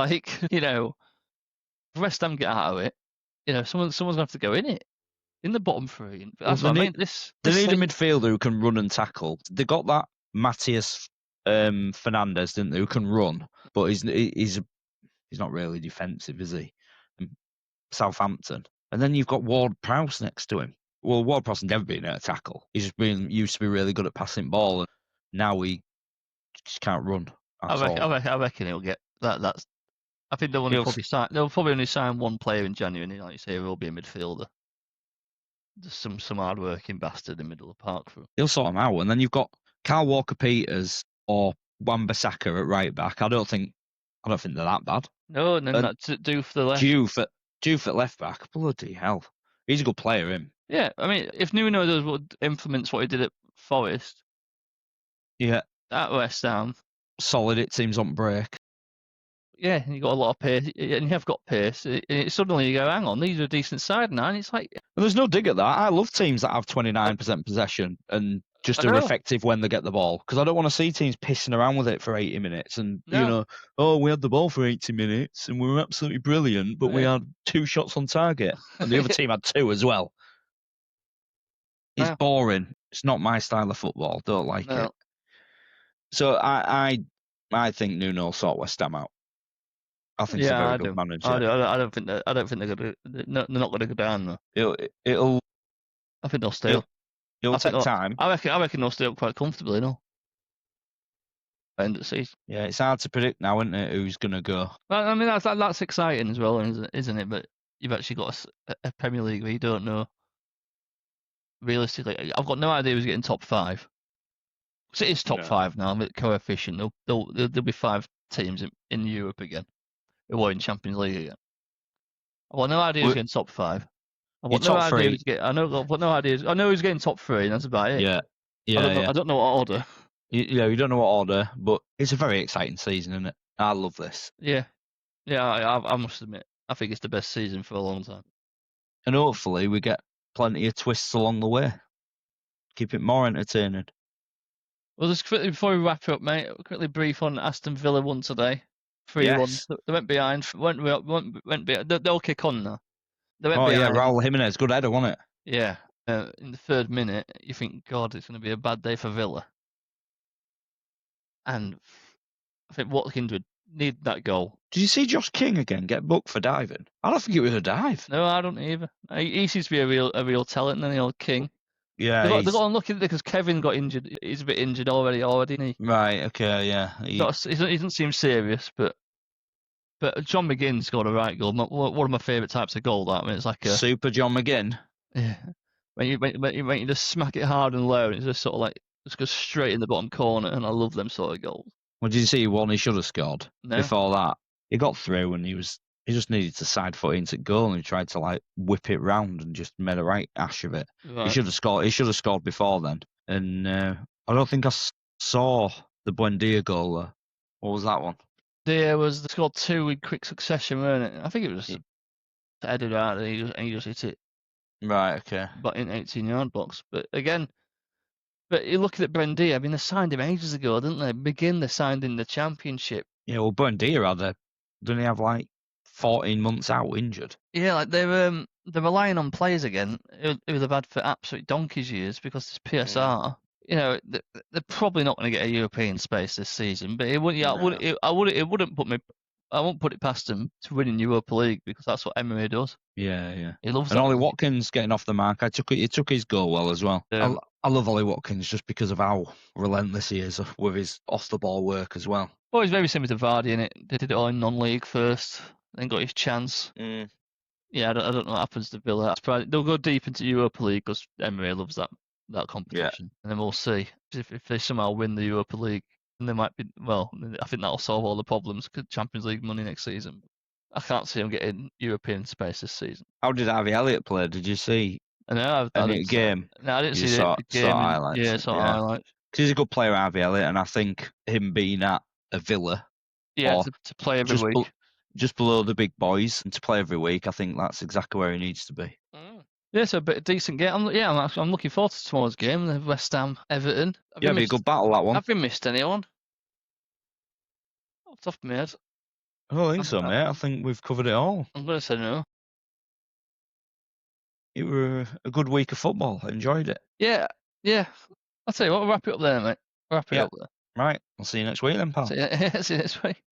West Ham get out of it. Someone's going to have to go in it. In the bottom three. That's what I mean. They need a midfielder who can run and tackle. They got that Matthias Fernandez, didn't they, who can run, but he's not really defensive, is he? Southampton. And then you've got Ward-Prowse next to him. Well, Ward-Prowse has never been able to tackle. He's just used to be really good at passing ball, and now he just can't run. I reckon he'll get that. I think they'll probably only sign one player in January, and like you say, he'll be a midfielder. Just some hard-working bastard in the middle of the park for him. He'll sort him out, and then you've got Kyle Walker-Peters or Wan-Bissaka at right back. I don't think they're that bad. No, and then that's due for the left. Due for left back. Bloody hell, he's a good player, him. Yeah, I mean, if Nuno implements what he did at Forest, yeah, at West Ham, solid. It seems on break. Yeah, you got a lot of pace, and you have got pace. Suddenly you go, hang on, these are a decent side now, and it's like, And there's no dig at that. I love teams that have 29% possession and just I are know. effective when they get the ball, because I don't want to see teams pissing around with it for 80 minutes and, No. we had the ball for 80 minutes and we were absolutely brilliant, but we had 2 shots on target and the other team had 2 as well. It's No. boring. It's not my style of football. Don't like No. it. So I think Nuno will sort West Ham out. I think he's a very good manager. I don't think they're gonna. They're not gonna go down though. It'll I think they'll stay up. it'll take time. I reckon they'll stay up quite comfortably. No. End of the season. Yeah, it's hard to predict now, isn't it? Who's gonna go? I mean, that's exciting as well, isn't it? But you've actually got a Premier League where you don't know. Realistically, I've got no idea who's getting top 5. So it is top 5 now. With coefficient, there'll be 5 teams in Europe again. Who are in Champions League again. I've got no idea who's getting top 5. I've got no idea who's getting. I've got no idea. I know who's getting top 3, and that's about it. Yeah. I don't know what order. You don't know what order, but it's a very exciting season, isn't it? I love this. Yeah. I must admit, I think it's the best season for a long time. And hopefully we get plenty of twists along the way. Keep it more entertaining. Well, just quickly before we wrap up, mate, quickly brief on Aston Villa won today. 3-1. Yes. They went behind. Went behind. They'll kick on now. They went behind. Yeah, Raul Jimenez, good header, wasn't it? Yeah. In the 3rd minute, you think, God, it's going to be a bad day for Villa. And I think Watkins would need that goal. Did you see Josh King again get booked for diving? I don't think it was a dive. No, I don't either. He seems to be a real talent, and the old King. Yeah, they got unlucky because Kevin got injured. He's a bit injured already, isn't he? Right. Okay. Yeah. He doesn't seem serious, but John McGinn scored a right goal. One of my favourite types of goal. That, I mean, it's like a super John McGinn. Yeah. When you just smack it hard and low, and it's just sort of like just goes straight in the bottom corner, and I love them sort of goals. Well, did you see one he should have scored? No. Before that? He got through and he just needed to side foot into goal and he tried to like whip it round and just made a right ash of it. Right. He should have scored before then. And I don't think I saw the Buendia goal there. What was that one? They scored 2 in quick succession, weren't it? I think it was headed out and he just hit it. Right, okay. But in 18-yard box. But again, you're looking at Buendia. I mean, they signed him ages ago, didn't they? They signed in the Championship. Yeah, well, Buendia didn't he have like 14 months out injured? Yeah, like they're relying on players again who they've had for absolute donkey's years because this PSR. Yeah. They're probably not going to get a European space this season, but it wouldn't. Yeah, I wouldn't put me. I won't put it past them to win in Europa League because that's what Amorin does. Yeah. He loves and Ollie Watkins getting off the mark. He took his goal well as well. Yeah. I love Ollie Watkins just because of how relentless he is with his off the ball work as well. Well, he's very similar to Vardy in it. They did it all in non-league first, then got his chance. Yeah, I don't know what happens to Villa. They'll go deep into Europa League because Emery loves that competition. Yeah. And then we'll see if they somehow win the Europa League. And they might be, well, I think that'll solve all the problems. Champions League money next season. I can't see them getting European space this season. How did Harvey Elliott play? Did you see? I know. I didn't game. No, I didn't see the game. Highlights. Yeah, highlights. Because he's a good player, Harvey Elliott, and I think him being at a Villa. Yeah, to play every week. Just below the big boys and to play every week, I think that's exactly where he needs to be. Yeah, so a bit of decent game. I'm looking forward to tomorrow's game, the West Ham Everton. It'll be a good battle, that one. Have we missed anyone? Off the top of my head. I don't think so, mate. I think we've covered it all. I'm going to say no. It were a good week of football. I enjoyed it. Yeah. I'll tell you what, we'll wrap it up there, mate. Wrap it up there. Right. I'll see you next week then, pal. See you next week.